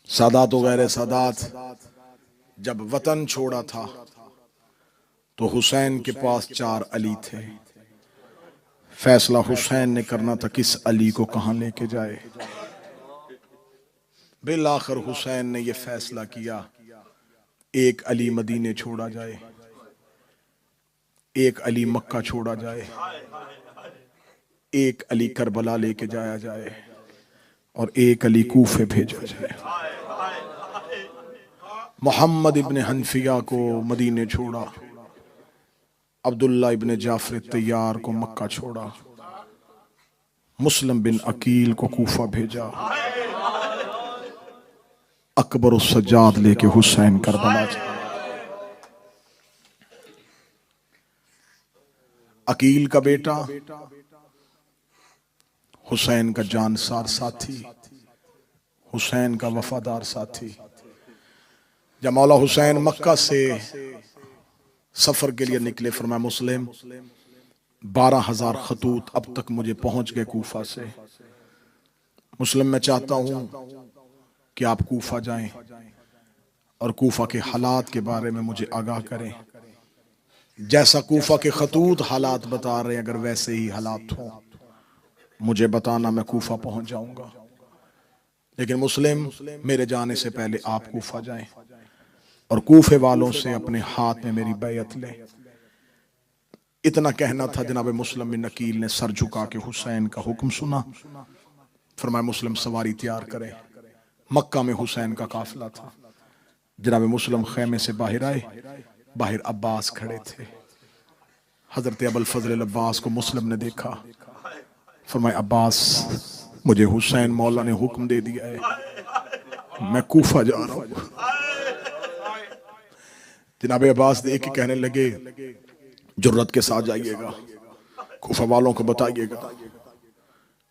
सादात वगैरह सादात जब वतन छोड़ा था तो हुसैन के पास 4 अली थे। फैसला हुसैन ने करना था किस अली को कहां लेके जाए। बिल आखिर हुसैन ने यह फैसला किया, एक अली मदीने छोड़ा जाए, एक अली मक्का छोड़ा जाए, एक अली करबला लेके जाया जाए और एक अली कूफे भेजा जाए। मोहम्मद इब्ने हनफिया को मदीने छोड़ा, अब्दुल्ला इब्ने जाफर तैयार को मक्का छोड़ा, मुस्लिम बिन अकील को कूफा भेजा, अकबर उस सज्जाद लेके हुसैन करबला चला। अकील का बेटा हुसैन का जानसार साथी, हुसैन का वफादार साथी। जब मौला हुसैन मक्का से सफर के लिए निकले, फरमाया मुस्लिम 12,000 खतूत अब तक मुझे पहुंच गए कूफा से। मुस्लिम मैं चाहता हूं कि आप कूफा जाएं और कूफा के हालात के बारे में मुझे आगाह करें। जैसा कूफा के खतूत हालात बता रहे हैं, अगर वैसे ही हालात हों मुझे बताना, मैं कूफा पहुंच जाऊंगा। लेकिन मुस्लिम मेरे जाने से पहले आप कूफा जाएं और कूफे वालों से अपने हाथ में मेरी बैयत ले। इतना कहना था, जनाब मुस्लिम बिन अकील ने सर झुका के हुसैन का हुक्म सुना। फरमाया मुस्लिम सवारी तैयार करें। मक्का में हुसैन का काफिला था। जनाब मुस्लिम खैमे से बाहर आए, बाहर अब्बास खड़े थे। हजरत अबुल फजल अब्बास को मुस्लिम ने देखा। फरमाया अब्बास, मुझे हुसैन मौला ने हुक्म दे दिया है, मैं कूफा जा रहा हूं। जनाब अब्बास देख के कहने लगे, जुर्रत के साथ जाइएगा, कूफा वालों को बताइएगा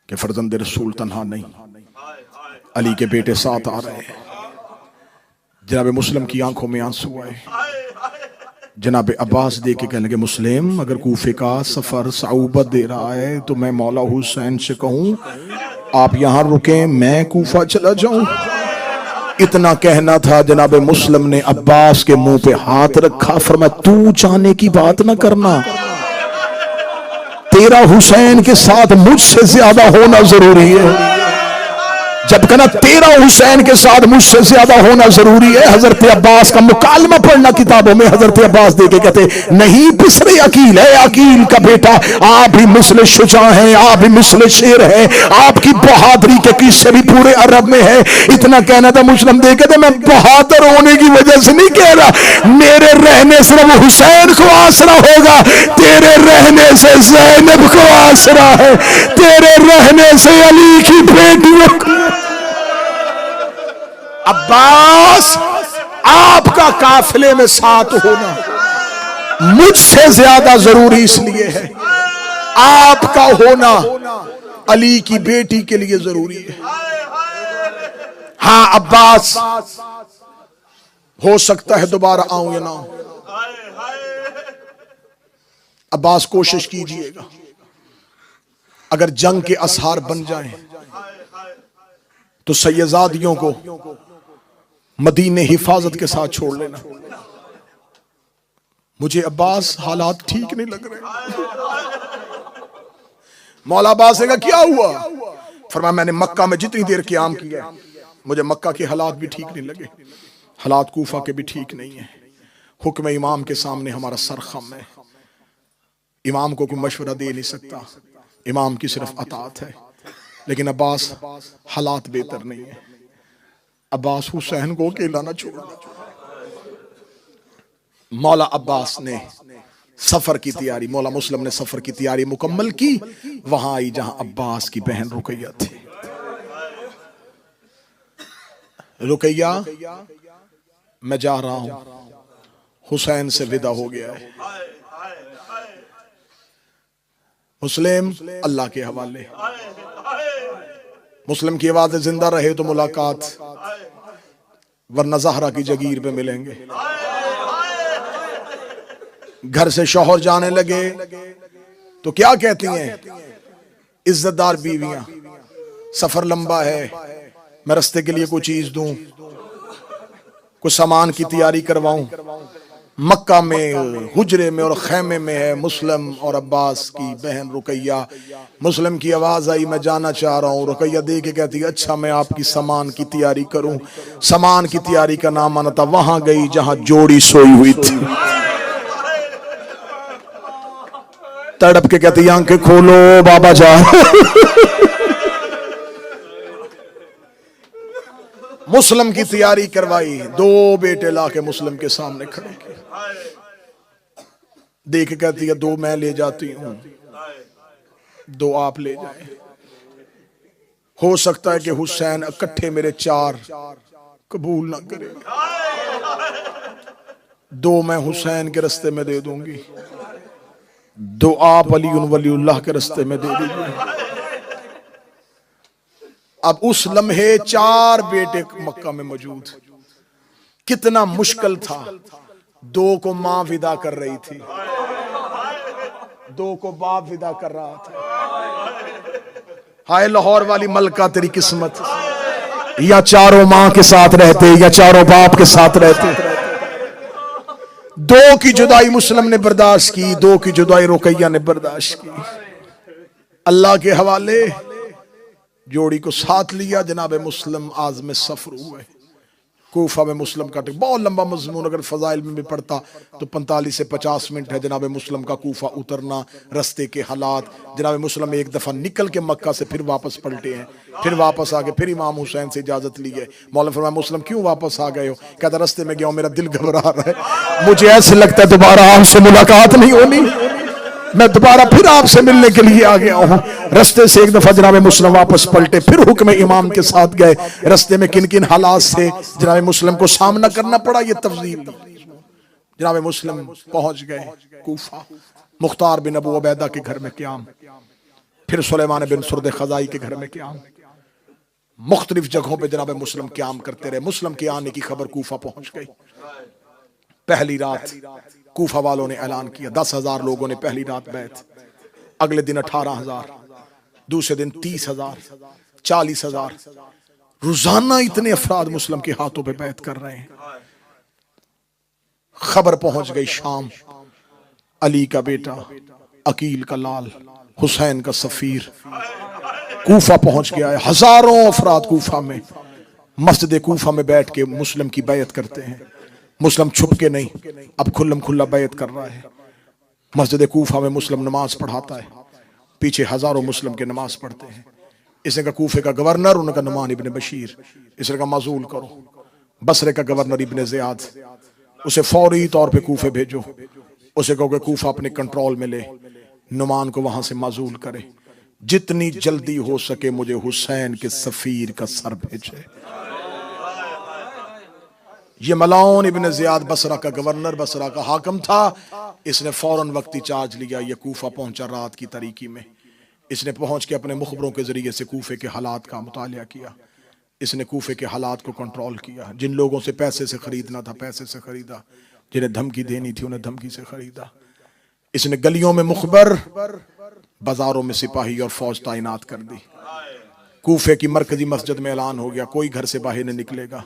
कि फर्जंद रसूल तन्हा नहीं, अली के बेटे साथ आ रहे हैं। जनाब मुस्लिम की आंखों में आंसू आए। जनाब अब्बास देख के कहने लगे, मुस्लिम अगर कूफे का सफर सऊबत दे रहा है तो मैं मौला हुसैन से कहूं आप यहां रुकें, मैं कूफा चला जाऊं। इतना कहना था, जनाब मुस्लिम ने अब्बास के मुंह पे हाथ रखा। फरमाया तू जाने की बात ना करना, तेरा हुसैन के साथ मुझसे ज्यादा होना जरूरी है। जब कहना तेरा हुसैन के साथ मुझसे ज्यादा होना जरूरी है, हजरत अब्बास का मुकालमा पढ़ना किताबों में, हजरत अब्बास देके कहते नहीं पिसरे अकील है, अकील का बेटा, आप भी मिसले शुजा हैं, आप भी मिसले शेर हैं, आपकी बहादुरी के किस्से भी पूरे अरब में है। इतना कहना था, मुस्लिम देखे थे, मैं बहादुर होने की वजह से नहीं कह रहा, मेरे रहने से वो हुसैन को आसरा होगा, तेरे रहने से ज़ैनब को आसरा है, तेरे रहने से अली की बेटियों। अब्बास, आपका काफिले में साथ होना मुझसे ज्यादा जरूरी इसलिए है, आपका होना अली की बेटी के लिए जरूरी है। हाँ अब्बास, हो सकता है दोबारा आऊं या ना आऊं, अब्बास कोशिश कीजिएगा, अगर जंग के असहार बन जाएं तो सैयदादियों को मदीने हिफाजत के साथ छोड़ लेना। मुझे अब्बास हालात ठीक नहीं लग रहे। मौला अब्बास ने कहा क्या हुआ? फरमाया मैंने मक्का में जितनी देर क़याम किया मुझे मक्का के हालात भी ठीक नहीं लगे, हालात कूफा के भी ठीक नहीं है। हुक्म इमाम के सामने हमारा सर खम है, इमाम को कोई मशवरा दे नहीं सकता, इमाम की सिर्फ अताअत है। लेकिन अब्बास हालात बेहतर नहीं है, अब्बास हुसैन को अकेला ना छोड़ना। मौला अब्बास ने सफर की तैयारी, मौला मुस्लिम ने सफर की तैयारी मुकम्मल की। वहां आई जहां अब्बास की बहन रुकैया थी। रुकैया, मैं जा रहा हूं, हुसैन से विदा हो गया है। मुस्लिम अल्लाह के हवाले, मुस्लिम की आवाज़ जिंदा रहे तो मुलाकात, वरना ज़हरा की जगीर पे मिलेंगे। घर से शौहर जाने लगे तो क्या कहती हैं इज्जतदार बीवियां, सफर लंबा है, मैं रास्ते के लिए कोई चीज दूं, कुछ सामान की तैयारी करवाऊं। मक्का में हुजरे में और खैमे में है मुस्लिम और अब्बास की बहन रुकैया। मुस्लिम की आवाज आई, मैं जाना चाह रहा हूँ। रुकैया देख के कहती है, अच्छा मैं आपकी सामान की तैयारी करूं। सामान की तैयारी का नाम आना था। वहां गई जहां जोड़ी सोई हुई थी। तड़प के कहती, आंखें खोलो बाबा जा। मुस्लिम की तैयारी करवाई, दो बेटे लाके मुस्लिम के सामने खड़े किए। देख के कहती है, दो मैं ले जाती हूं, दो आप ले जाए। हो सकता है कि हुसैन इकट्ठे मेरे चार कबूल ना करे, दो मैं हुसैन के रास्ते में दे दूंगी, दो आप अली वलीउल्लाह के रास्ते में दे दीजिए। अब उस लम्हे चार बेटे मक्का में मौजूद। कितना मुश्किल था। दो को मां विदा कर रही थी, दो को बाप विदा कर रहा था। हाय लाहौर वाली मलका, तेरी किस्मत, या चारों मां के साथ रहते या चारों बाप के साथ रहते। दो की जुदाई मुस्लिम ने बर्दाश्त की, दो की जुदाई रुकैया ने बर्दाश्त की। अल्लाह के हवाले जोड़ी को साथ लिया। जनाब मुस्लिम आज़म सफर हुए। कूफा में मुस्लिम का बहुत लंबा मजमून, अगर फजाइल में भी पढ़ता तो 45 से 50 मिनट है। जनाब मुस्लिम का कूफा उतरना, रस्ते के हालात। जनाब मुस्लिम एक दफा निकल के मक्का से फिर वापस पलटे हैं, फिर वापस आ गए, फिर इमाम हुसैन से इजाजत ली है। मौला फरमाया, मुस्लिम क्यों वापस आ गए हो? कहता, रस्ते में गया हूं, मेरा दिल घबरा रहा है, मुझे ऐसे लगता है दोबारा आपसे मुलाकात नहीं होनी, मैं दोबारा फिर आपसे मिलने के लिए आ गया हूं। रस्ते से एक दफा जनाब मुस्लिम वापस पलटे, फिर हुक्म इमाम के साथ गए। रस्ते में किन किन हालात से जनाब मुस्लिम को सामना करना पड़ा, ये तफसील। जनाब मुस्लिम पहुंच गए कूफा। मुख्तार बिन अबू उबैदा के घर में क़याम, फिर सुलेमान बिन सुर्द खजाई के घर में क़याम। मुख्तलिफ जगहों पे जनाब मुस्लिम क़याम करते रहे। मुस्लिम के आने की खबर कूफा पहुंच गई। पहली रात कूफा वालों ने ऐलान किया, 10,000 लोगों ने पहली रात बैत, अगले दिन 18,000, दूसरे दिन 30,000, 40,000। रोजाना इतने अफराद मुस्लिम के हाथों पे बैत कर रहे हैं। खबर पहुंच गई शाम। अली का बेटा, अकील का लाल, हुसैन का सफीर कूफा पहुंच गया है। हजारों अफराद कूफा में, मस्जिद कूफा में बैठ के मुस्लिम की बैत करते हैं। मुस्लिम छुप के नहीं, अब खुल्लम खुल्ला बैत कर रहा है। मस्जिद कूफा में मुस्लिम नमाज पढ़ाता है, पीछे हजारों मुस्लिम के नमाज पढ़ते हैं। इसने कहा कूफे का गवर्नर, उनका नुमान इब्ने बशीर, इसने कहा माजूल करो। बसरे का गवर्नर इब्ने ज़ियाद, उसे फौरी तौर पे कूफे भेजो। उसे कहो कि कूफा अपने कंट्रोल में ले, नुमान को वहां से माजूल करे। जितनी जल्दी हो सके मुझे हुसैन के सफीर का सर भेजे। ये मलाउन इब्ने ज़ियाद बसरा का गवर्नर, बसरा का हाकम था। इसने फौरन वक्ती चार्ज लिया। ये कूफा पहुंचा रात की तारीकी में। इसने पहुंच के अपने मुखबरों के जरिए से कूफे के हालात का मुतालिया किया। इसने कूफे के हालात को कंट्रोल किया। जिन लोगों से पैसे से खरीदना था पैसे से खरीदा, जिन्हें धमकी देनी थी उन्हें धमकी से खरीदा। इसने गलियों में मुखबर, बाजारों में सिपाही और फौज तैनात कर दी। कूफे की मरकजी मस्जिद में ऐलान हो गया, कोई घर से बाहर नहीं निकलेगा,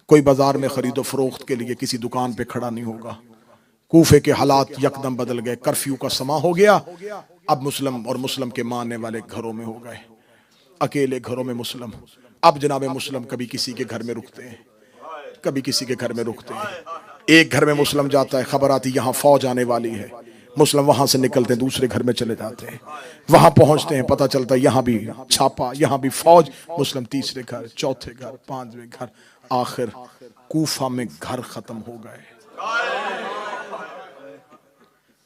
कोई बाजार में खरीदो फरोख्त के लिए किसी दुकान पे खड़ा नहीं होगा। कूफे के हालात यकदम बदल गए। कर्फ्यू का समा हो गया। अब मुस्लिम और मुस्लिम के मानने वाले घरों में हो गए, अकेले घरों में मुस्लिम। अब जनाब मुस्लिम कभी किसी के घर में रुकते हैं, कभी किसी के घर में रुकते हैं। एक घर में मुस्लिम जाता है, खबर आती यहाँ फौज आने वाली है। मुस्लिम वहां से निकलते हैं, दूसरे घर में चले जाते हैं। वहां पहुंचते हैं, पता चलता है यहाँ भी छापा, यहाँ भी फौज। मुस्लिम तीसरे घर, चौथे घर, पांचवें घर, आखिर कूफा में घर खत्म हो गए।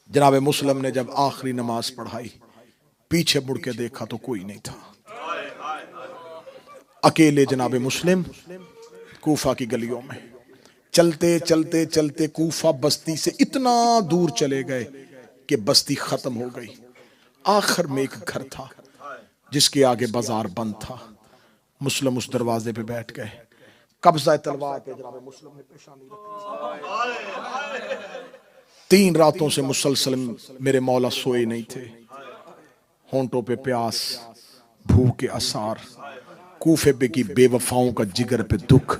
जनाब मुस्लिम ने जब आखिरी नमाज पढ़ाई, पीछे मुड़ के देखा तो कोई नहीं था। अकेले जनाब मुस्लिम कूफा की गलियों में चलते चलते चलते कूफा बस्ती से इतना दूर चले गए कि बस्ती खत्म हो गई। आखिर में एक घर था जिसके आगे बाजार बंद था। मुस्लिम उस दरवाजे पे बैठ गए। कब्जा तलवार पे जनाब मुस्लिम ने पेशानी रखी। 3 रातों से मुसलसल मेरे मौला सोए नहीं थे। होंठों पे प्यास, भूख के आसार, कूफे पे की बेवफाओं का जिगर पे दुख।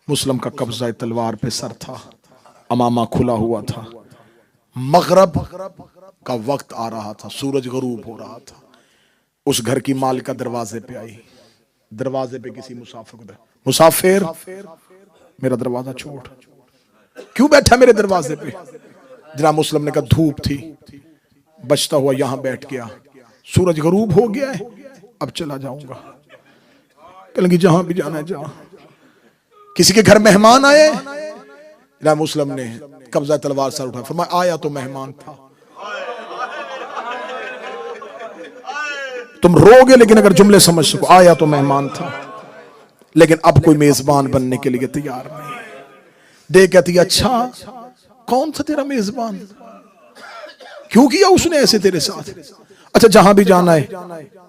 मुस्लिम का कब्जा तलवार पे सर था, अमामा खुला हुआ था। मगरब का वक्त आ रहा था, सूरज गरूब हो रहा था। उस घर की मालिका दरवाजे पे आई। दरवाजे पे किसी मुसाफिर को, मुसाफिर मेरा दरवाजा छोड़, क्यों बैठा मेरे दरवाजे पे? जनाब मुस्लिम ने कहा धूप थी, बचता हुआ यहां बैठ गया, सूरज गरूब हो गया है, अब चला जाऊंगा। कहेंगे जहां भी जाना है जा। किसी के घर मेहमान आए, जनाब मुस्लिम ने कब्जा तलवार सर उठा, फरमाया आया तो मेहमान था। तुम रोगे लेकिन अगर जुमले समझ सको, आया तो मेहमान था लेकिन अब कोई मेजबान बनने के लिए तैयार नहीं। दे कहती अच्छा कौन सा तेरा मेजबान, क्यों किया उसने ऐसे तेरे साथ? अच्छा जहां भी जाना है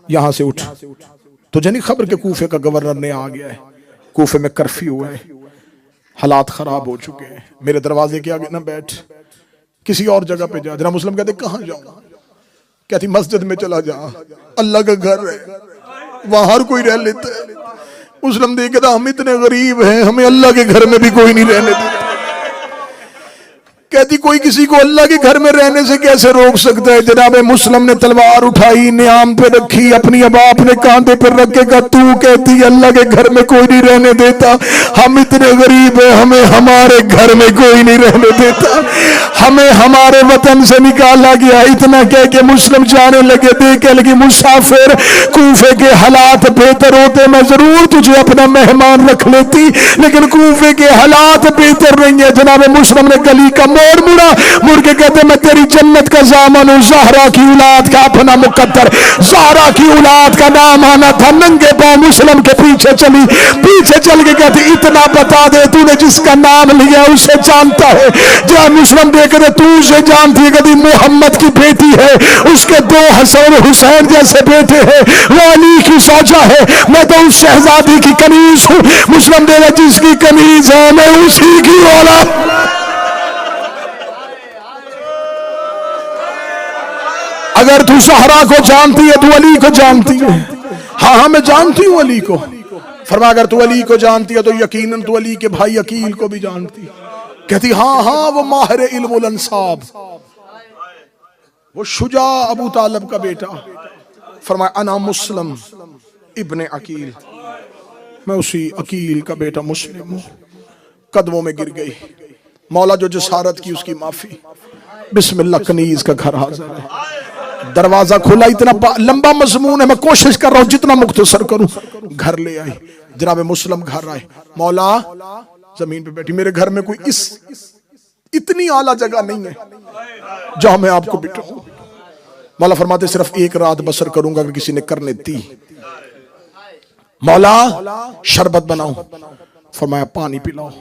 यहां से उठ। तुझे नहीं खबर के कूफे का गवर्नर ने आ गया है, कूफे में कर्फ्यू है, हालात खराब हो चुके हैं, मेरे दरवाजे के आगे ना बैठ, किसी और जगह पे जा। जरा मुस्लिम कहते कहां जाऊं? कहती मस्जिद में चला जा, अल्लाह का घर है, वहां हर कोई रह लेता है। मुस्लिम देख कहता हम इतने गरीब हैं, हमें अल्लाह के घर में भी कोई नहीं रहने देता। कहती कोई किसी को अल्लाह के घर में रहने से कैसे रोक सकता है? जनाब मुस्लिम ने तलवार उठाई, नियाम पे रखी, अपनी अबा अपने कांधे पर रखेगा। तू कहती अल्लाह के घर में कोई नहीं रहने देता, हम इतने गरीब हैं, हमें हमारे घर में कोई नहीं रहने देता, हमें हमारे वतन से निकाला गया। इतना कह के मुस्लिम जाने लगे। देखे लगी मुसाफिर, कूफे के हालात बेहतर होते मैं जरूर तुझे अपना मेहमान रख लेती, लेकिन कूफे के हालात बेहतर नहीं है। जनाब मुस्लिम ने गली का मुड़ा, मुड़ के कहते मैं तेरी जन्नत का जामन हूं, ज़हरा की औलाद का अपना मुकद्दर। ज़हरा की औलाद का नाम आना था। नंगे पांव मुस्लिम के पीछे चली, पीछे चल के कहती इतना बता दे तूने जिसका नाम लिया उसे जानता है? जब मुस्लिम देख रहे तू उसे जानती है? कहती मोहम्मद की बेटी है, उसके 2 हसन हुसैन जैसे बेटे हैं, वो अली की सौजा है, मैं तो उस शहजादी की कनीज हूं। मुस्लिम देगा जिसकी कनीज है मैं उसी की औलाद। अगर तू ज़हरा को जानती है तू अली को जानती है? हाँ हाँ मैं जानती हूँ अली को। फरमा अगर तू अली को जानती है तो यकीनन तू अली के भाई अकील को भी जानती। कहती हाँ हाँ वो माहिर इल्मुल अंसाब, वो शुजा अबू तालिब का बेटा। फरमाया अना मुस्लिम इब्ने अकील, मैं उसी अकील का बेटा मुस्लिम हूँ। कदमों में गिर गई। मौला जो जसारत की उसकी माफी। बिस्मिल्लाह कनीज का घर हाजिर है। दरवाजा खुला, इतना लंबा मजमून है, मैं कोशिश कर रहा हूं जितना मुख्तसर करूं। घर ले आई, जनाब मुस्लिम घर आए। मौला जमीन पे बैठी, मेरे घर में कोई इतनी आला जगह नहीं है जहां मैं आपको बिठाऊं। मौला फरमाते सिर्फ एक रात बसर करूंगा अगर किसी ने करने दी। मौला शरबत बनाओ, फरमाया पानी पिलाओ।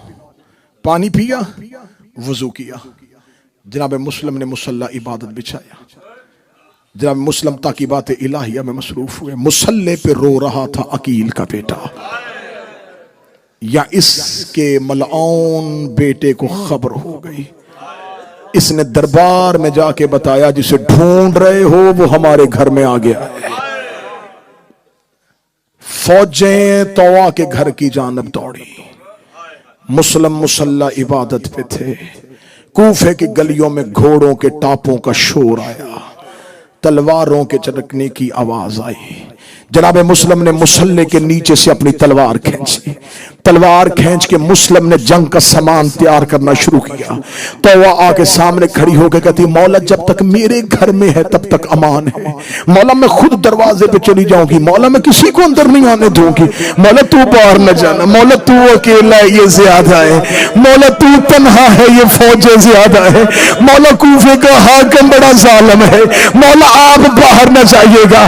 पानी पिया, वजू किया। जनाब मुस्लिम ने मुसल्ला इबादत बिछाया। जनाब मुस्लिम ताकीबात इलाहिया में मसरूफ हुए। मुसल्ले पे रो रहा था अकील का बेटा, या इसके मलआन बेटे को खबर हो गई। इसने दरबार में जाके बताया जिसे ढूंढ रहे हो वो हमारे घर में आ गया है। फौजें तौवा के घर की जानब दौड़ी। मुस्लिम मुसल्ला इबादत पे थे। कूफे की गलियों में घोड़ों के टापों का शोर आया, तलवारों के चटकने की आवाज आई। जनाब मुस्लिम ने मुसल्ले के नीचे से अपनी तलवार खींची। तलवार खींच के मुस्लिम ने जंग का सामान तैयार करना शुरू किया। तो वह आके सामने खड़ी होकर कहती मौला जब तक मेरे घर में है तब तक अमान है। मौला मैं खुद दरवाजे पे चली जाऊंगी, मौला मैं किसी को अंदर नहीं आने दूंगी। मौला तू बाहर न जाना, मौला तू अकेला है ये ज्यादा है, मौला तू तन्हा है ये फौजें ज्यादा है, मौला कूफे का हाकिम बड़ा जालिम है, मौला आप बाहर न जाइएगा।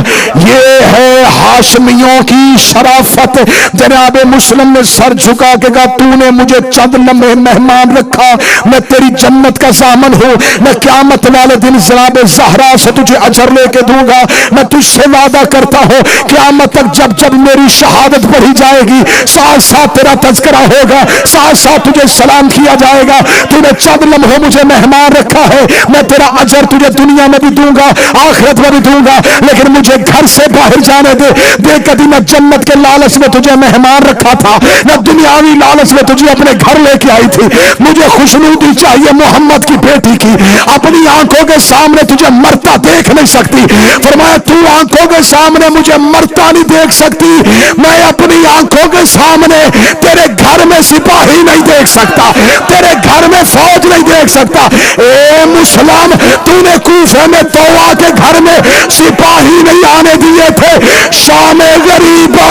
ये है हाशमियों की शराफत। जनाब मुस्लिम ने सर झुका के कहा, तूने मुझे चंद लम्हे मेहमान रखा, मैं तेरी जन्नत का सामन हूं, मैं क़यामत वाले दिन जनाब ज़हरा से तुझे अजर लेके दूंगा। मैं तुझसे वादा करता हूं क़यामत तक जब जब मेरी शहादत पढ़ी जाएगी, साथ साथ तेरा तज़किरा होगा, साथ साथ तुझे सलाम किया जाएगा। तूने चंद लम्हे मुझे मेहमान रखा है, मैं तेरा अजर तुझे दुनिया में भी दूंगा, आखिरत में भी दूंगा, लेकिन मुझे घर से बाहर जाने दे। देख कभी मैं जन्नत के लालच में तुझे मेहमान रखा था, मैं दुनियावी लालच में तुझे अपने घर लेके आई थी। मुझे खुशनुदी चाहिए मोहम्मद की बेटी की, अपनी आंखों के सामने तुझे मरता देख नहीं सकती। फरमाया तू आंखों के सामने मुझे मरता नहीं देख सकती, मैं अपनी आंखों के सामने तेरे घर में सिपाही नहीं देख सकता, तेरे घर में फौज नहीं देख सकता। ए मुसलमान, तूने कूफे में तौवा के घर में सिपाही नहीं आने दिए थे, शाम गरीबा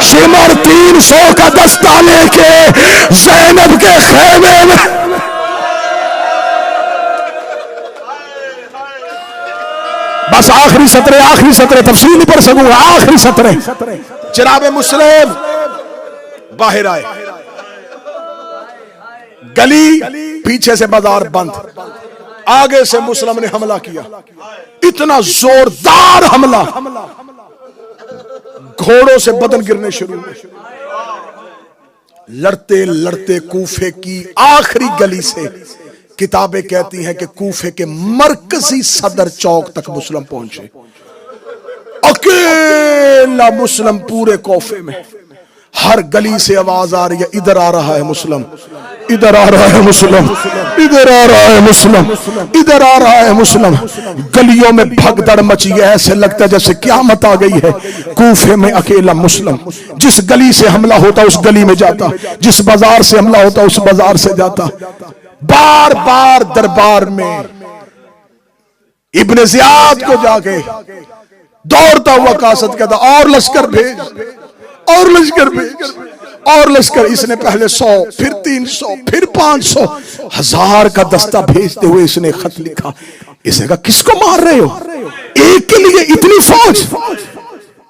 शिमर 300 का दस्ता लेके ज़ैनब के खेमे में। बस आखिरी सत्र तफसील नहीं पढ़ सकूंगा, आखिरी सत्र जनाब मुस्लिम बाहर आए, गली पीछे से बाजार बंद, आगे से मुस्लिम ने हमला किया, इतना जोरदार हमला, घोड़ों से बदन गिरने शुरू हुए। लड़ते लड़ते कूफे की आखिरी गली से, किताबें कहती हैं कि कूफे के मरकजी सदर चौक तक मुस्लिम पहुंचे। अकेला मुस्लिम पूरे कूफे में, हर गली से आवाज आ रही है, इधर आ रहा है मुस्लिम, इधर आ रहा है मुस्लिम, इधर आ रहा है मुस्लिम, इधर आ रहा है मुस्लिम। गलियों में भगदड़ मची है, ऐसे लगता है जैसे क़यामत आ गई है। कूफे में अकेला मुस्लिम, जिस गली से हमला होता उस गली में जाता, जिस बाजार से हमला होता उस बाजार से जाता। बार बार दरबार में इब्ने ज़ियाद को जाके दौड़ता हुआ कासद कहता, और लश्कर भेज, और लश्कर भेज, और लश्कर। इसने पहले 100, फिर 300, फिर 500, 1000 का दस्ता भेजते हुए इसने खत लिखा। इसने कहा किसको मार रहे हो, एक के लिए इतनी फौज?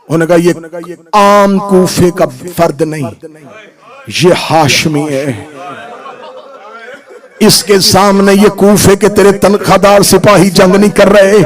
उन्होंने कहा ये आम कूफे का फर्द नहीं, ये हाशमी है, इसके सामने ये कूफे के तेरे तनख्वाहदार सिपाही जंग नहीं कर रहे।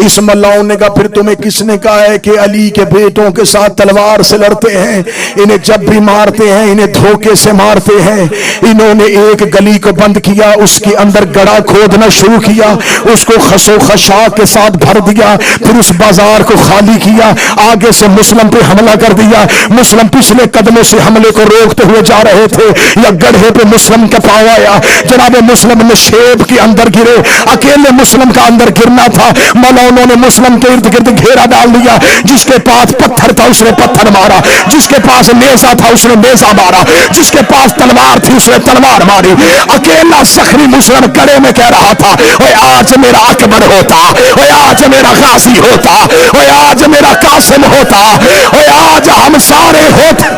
इस मल्लाओं ने कहा फिर तुम्हें किसने कहा है कि अली के बेटों के साथ तलवार से लड़ते हैं? इन्हें जब भी मारते हैं इन्हें धोखे से मारते हैं। इन्होंने एक गली को बंद किया, उसके अंदर गड़ा खोदना शुरू किया, उसको खसो खशाक के साथ भर दिया, फिर उस बाजार को खाली किया, आगे से मुस्लिम पे हमला कर दिया। मुस्लिम पिछले कदमों से हमले को रोकते हुए जा रहे थे, या गड्ढे पे मुस्लिम का पांव आया। जनाब मुस्लिम ने शेब के अंदर गिरे, अकेले मुस्लिम का अंदर गिरना था। मौलाना ने मुस्लिम के इर्द गिर्द घेरा डाल दिया। जिसके पास पत्थर था उसने पत्थर मारा, जिसके पास नेजा था उसने नेजा मारा, जिसके पास तलवार थी उसने तलवार मारी। अकेला जख्मी मुस्लिम कड़े में कह रहा था, ओए आज मेरा अकबर होता, ओए आज मेरा गाजी होता, ओए आज मेरा कासिम होता, ओए आज हम सारे होते।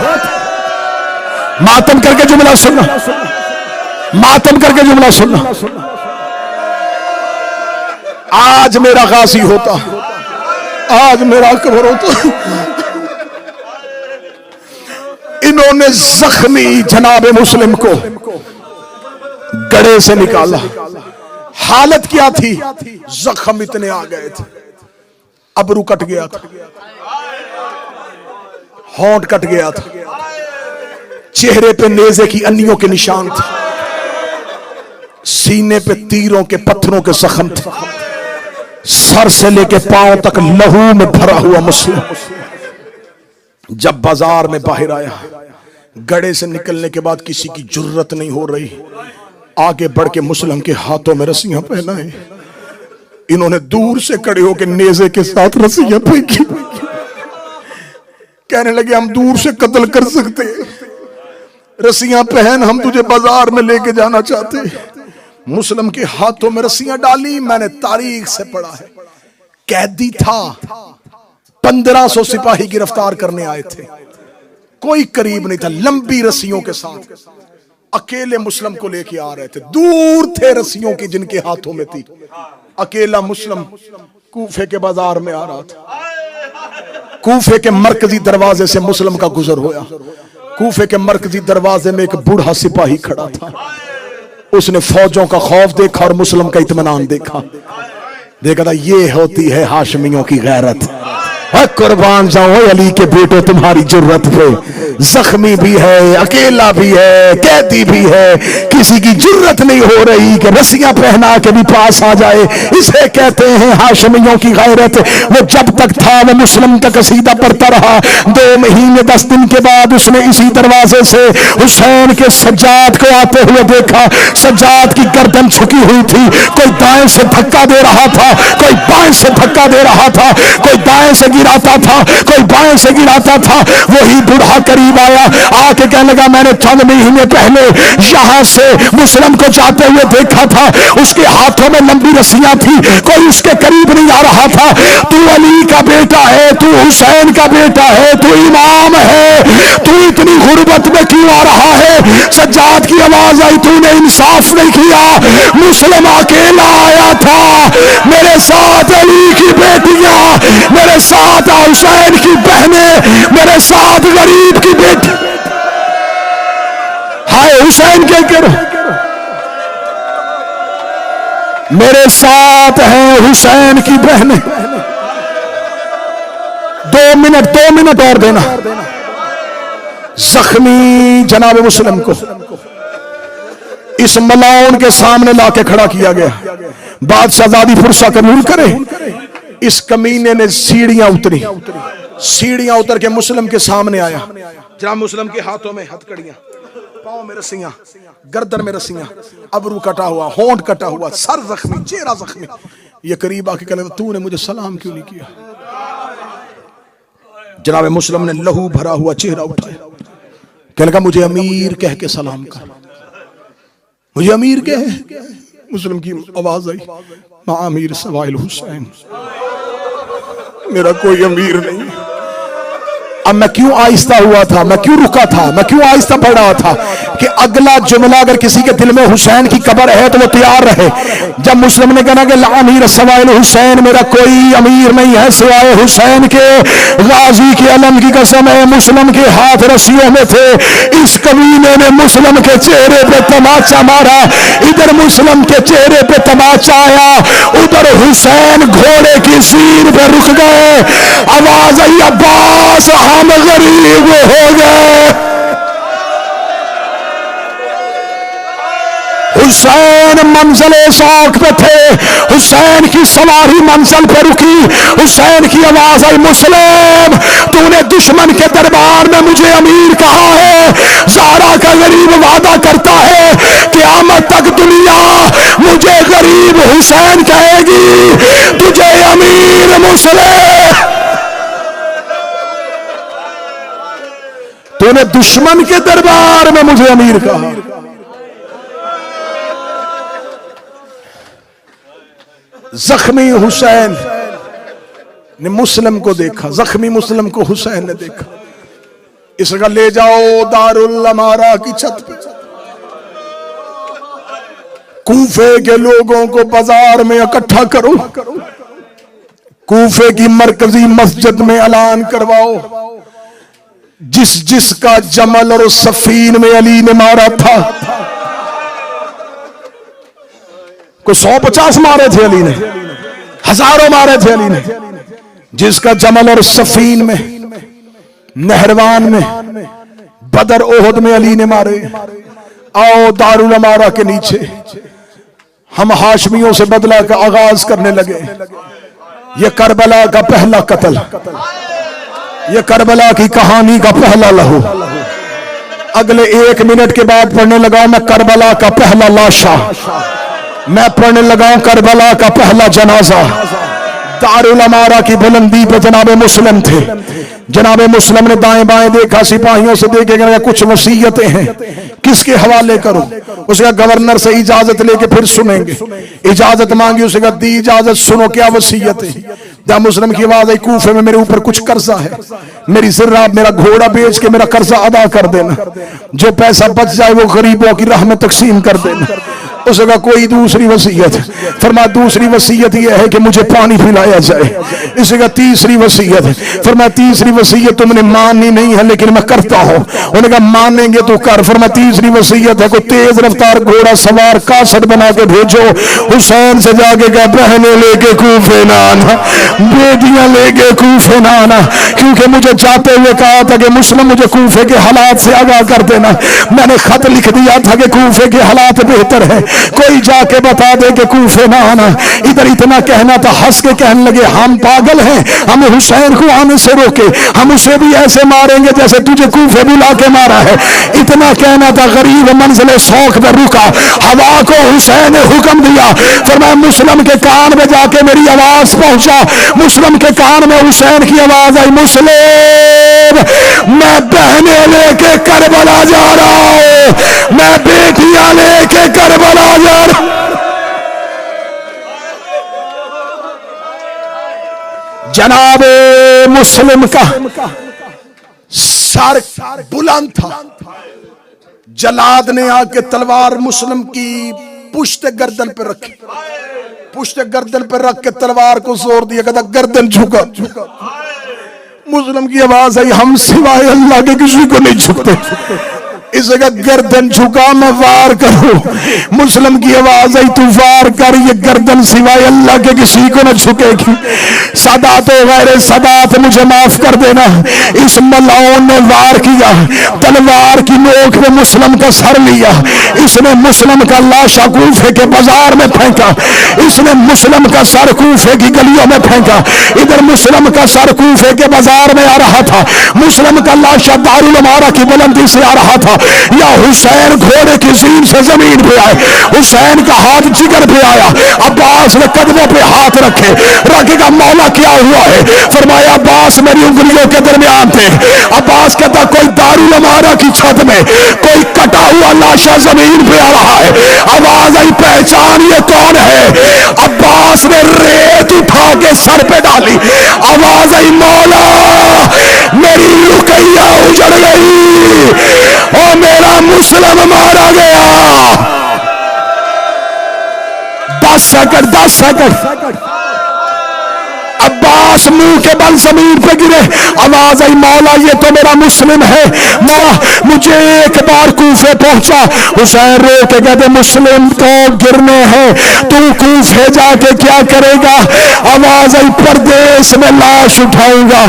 मातम करके जुमला सुनना, मातम करके जुमला सुनना, आज मेरा गाजी होता, आज मेरा अकबर होता। इन्होंने जख्मी जनाब मुस्लिम को गड़े से निकाला। हालत क्या थी? जख्म इतने आ गए थे, अबरू कट गया था, होंठ कट गया था, चेहरे पे नेज़े की अन्नियों के निशान थे, सीने पे तीरों के पत्थरों के जख्म थे, सर से लेके पांव तक लहू में भरा हुआ मुस्लिम जब बाजार में बाहर आया, गड़े से निकलने के बाद किसी की जुर्रत नहीं हो रही आगे बढ़ के मुस्लिम के हाथों में रस्सियां पहनाए। इन्होंने दूर से खड़े होकर नेज़े के साथ रस्सियां फेंकी, कहने लगे हम दूर से कत्ल कर सकते, रस्सियां पहन, हम तुझे बाजार में लेके जाना चाहते। मुस्लिम के हाथों में रस्सियां डाली। मैंने तारीख से पढ़ा है, कैदी था, 1500 सिपाही गिरफ्तार करने आए थे, कोई करीब नहीं था। लंबी रस्सियों के साथ अकेले मुस्लिम को लेके आ रहे थे, दूर थे रस्सियों की जिनके हाथों में थी। अकेला मुस्लिम कूफे के बाजार में आ रहा था। कूफे के मरकजी दरवाजे से मुस्लिम का गुजर होया, कूफे के मरकजी दरवाजे में एक बूढ़ा सिपाही खड़ा था। उसने फौजों का खौफ देखा और मुस्लिम का इत्मीनान देखा। देखा था ये होती है हाशमियों की गैरत। कुर्बान जाओ अली के बेटो तुम्हारी जुर्रत पे। जख्मी भी है, अकेला भी है, कैदी भी है, किसी की जुर्रत नहीं हो रही कि रस्सियां पहना के भी पास आ जाए। इसे कहते हैं हाशमियों की गैरत। वो जब तक था वो मुस्लिम का कसीदा पढ़ता रहा। 2 महीने 10 दिन के बाद उसने इसी दरवाजे से हुसैन के सज्जाद को आते हुए देखा। सज्जाद की गर्दन झुकी हुई थी। कोई दाएं से धक्का दे रहा था, कोई बाएं से धक्का दे रहा था, कोई दाएं से गिराता था, कोई बाएं से गिराता था। वही बूढ़ा करीब आया, आके कहने लगा मैंने चंद महीने पहले यहां से मुस्लिम को जाते हुए देखा था। उसके हाथों में लंबी रस्सियां थी, कोई उसके करीब नहीं आ रहा था। तू अली का बेटा है, तू हुसैन का बेटा है, तू इमाम है, तू इतनी गुर्बत में क्यों आ रहा है? सज्जाद की आवाज आई, तूने इंसाफ नहीं किया। मुस्लिम अकेला आया था, मेरे साथ अली की बेटियां, मेरे साथ हुसैन की बहनें, मेरे साथ गरीब की बेटी। हाय हुसैन के गिरो, मेरे साथ हैं हुसैन की बहनें। 2 मिनट और देना। जख्मी जनाब मुस्लिम को इस मलाउन के सामने लाके खड़ा किया गया। बादशाहजादी फुर्सा कबूल करे। इस कमीने ने सीढ़ियां उतर के मुस्लिम के सामने आया। जनाब मुस्लिम के हाथों में हथकड़ियां, पांव में रस्सियां, गर्दन में रस्सियां, अबरू कटा हुआ, होंठ कटा हुआ, सर जख्मी, चेहरा जख्मी। ये करीब आके कहने लगा तूने मुझे सलाम क्यों नहीं किया? जनाब मुस्लिम ने लहू भरा हुआ चेहरा उठाया, कहने लगा मुझे अमीर कह के सलाम कर, मुझे अमीर कह। मुस्लिम की आवाज आई, मां अमीर सवाइल हुसैन, मेरा कोई अमीर नहीं। अब मैं क्यों आहिस्ता हुआ था, मैं क्यों रुका था, मैं क्यों आहिस्ता पढ़ रहा था कि अगला जुमला अगर किसी के दिल में हुसैन की कब्र है तो वो तैयार रहे। जब मुस्लिम ने कहा कि ला अमीर सवाइल हुसैन, मेरा कोई अमीर नहीं है सिवाय हुसैन के, गाजी के अलम की कसम है मुस्लिम के हाथ रस्सियों में थे। इस कमीने ने मुस्लिम के चेहरे पे तमाचा मारा। इधर मुस्लिम के चेहरे पे तमाचा आया, उधर हुसैन घोड़े की सीर पे रुक गए। आवाज आई अब्बास हम गरीब हो गए। हुसैन मंजिले शौक पे थे, हुसैन की सवारी मंजिल पे रुकी। हुसैन की आवाज आई, मुस्लिम तूने दुश्मन के दरबार में मुझे अमीर कहा है। ज़हरा का गरीब वादा करता है क़यामत तक दुनिया मुझे गरीब हुसैन कहेगी, तुझे अमीर मुस्लिम। तूने दुश्मन के दरबार में मुझे अमीर कहा। जख्मी हुसैन ने मुस्लिम को देखा, जख्मी मुस्लिम को हुसैन ने देखा। इसका ले जाओ दारुल अमारा की छत पे, कूफे के लोगों को बाजार में इकट्ठा करो, कूफे की मरकजी मस्जिद में ऐलान करवाओ, जिसका जमल और सफीन में अली ने मारा था। कोई 150 मारे थे अली ने, हजारों मारे थे अली ने। जिसका जमल और सफीन में, नहरवान में, बदर ओहद में अली ने मारे। आओ दारुल अमारा के नीचे हम हाशमियों से बदला का आगाज करने लगे। ये करबला का पहला कत्ल, ये करबला की कहानी का पहला लहू। अगले 1 मिनट के बाद पढ़ने लगा मैं करबला का पहला लाशा, मैं पढ़ने लगा करबला का पहला जनाजा। दारुल अमारा की बुलंदी पे जनाब मुस्लिम थे। जनाब मुस्लिम ने दाएं बाएं देखा, सिपाहियों से देखे कुछ वसीयतें हैं, किसके हवाले करूं? उसका गवर्नर से इजाजत लेके फिर सुनेंगे। इजाजत मांगी, उसका दी इजाजत, सुनो क्या वसीयत है। जब मुस्लिम की आवाज आई, कूफे में मेरे ऊपर कुछ कर्जा है, मेरी जिर्रा मेरा घोड़ा बेच के मेरा कर्जा अदा कर देना, जो पैसा बच जाए वो गरीबों की राह में तकसीम कर देना। उसका कोई दूसरी वसीयत? फरमा दूसरी वसीयत यह है कि मुझे पानी पिलाया जाए। इसका तीसरी वसीयत, फरमा तीसरी वसीयत तुमने माननी नहीं है लेकिन मैं करता हूं। उन्होंने कहा मानेंगे तो कर। फरमा तीसरी वसीयत है कोई तेज रफ्तार घोड़ा सवार कासट बना के भेजो। हुसैन से जाके कहा बहने लेके कूफे ना आना, बेटियां लेके कूफे ना आना, क्योंकि मुझे जाते हुए कहा था कि मुस्लिम मुझे कूफे के हालात से आगाह कर देना। मैंने खत लिख दिया था कि कूफे के हालात बेहतर है, कोई जाके बता दे कि कूफे ना आना। इधर इतना कहना था, हंस के कहने लगे हम पागल हैं, हम हुसैन को आने से रोके, हम उसे भी ऐसे मारेंगे जैसे तुझे कूफे बुला के मारा है। इतना कहना था, गरीब मंजिले शौक में रुका, हवा को हुसैन ने हुक्म दिया। फरमाया मुस्लिम के कान में जाके मेरी आवाज पहुंचा, मुस्लिम के कान में हुसैन की आवाज आई, मुस्लिम मैं बहने लेके करबला जा रहा हूं, मैं बेटियां लेके करबला जा रहा हूं। जनाबे मुस्लिम का सर बुलंद था, जलाद ने आके तलवार मुस्लिम की पुश्त गर्दन पे रखी, पुश्त गर्दन पे रख के तलवार को जोर दिया, कहता गर्दन झुका। मुस्लिम की आवाज आई, हम सिवाय अल्लाह के किसी को नहीं झुकते। इस जगह गर्दन झुका, मैं वार करो। मुस्लिम की आवाज आई, तू वार कर, ये गर्दन सिवाय अल्लाह के किसी को न झुकेगी। सादात गैर सादात मुझे माफ कर देना। इस मलाउन ने वार किया, तलवार की नोक में मुस्लिम का सर लिया, इसने मुस्लिम का लाशा कूफे के बाजार में फेंका, इसने मुस्लिम का सर कूफे की गलियों में फेंका। इधर मुस्लिम का सर कूफे के बाजार में आ रहा था, मुस्लिम का लाशा दारुल अमारा की बुलंदी से आ रहा था। या हुसैन घोड़े की सीन से जमीन पे आए, हुसैन का हाथ जिगर पे आया, अब्बास ने कदमों पे हाथ रखे, रखेगा मौला क्या हुआ है? फरमाया अब्बास मेरी उंगलियों के दरमियान थे। अब्बास कहता कोई दारुल अमारा की छत में कोई कटा हुआ लाशा जमीन पे आ रहा है। आवाज आई, पहचान ये कौन है? अब्बास ने रेत उठा के सर पे डाली, आवाज आई, मौला मेरी रुकैया उजड़ गई और मेरा मुस्लिम मारा गया। 10 सेकंड 10 सेकंड अब्बास मुंह के बल जमीन पे गिरे, आवाज आई, मौला ये तो मेरा मुस्लिम है, मौला मुझे एक बार कूफे पहुंचा। हुसैन रो के कहते मुस्लिम तो गिरने हैं, तू कूफे जाके क्या करेगा? आवाज आई, परदेश में लाश उठाऊंगा,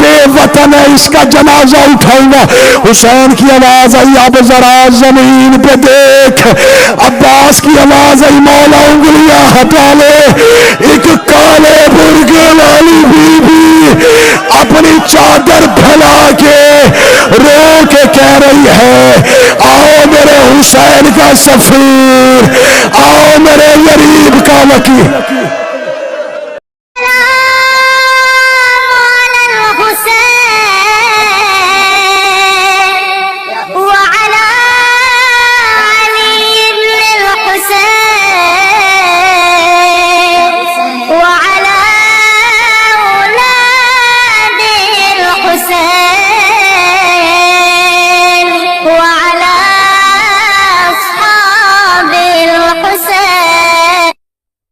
बेवतन है इसका जनाजा उठाऊंगा। हुसैन की आवाज आई, अब जरा जमीन पे देख। अब्बास की आवाज आई, मौला उंगलियां हटा ले। एक काले बुर्गे वाली बीबी अपनी चादर फैला के रो के कह रही है, आओ मेरे हुसैन का सफीर, आओ मेरे गरीब का वकील।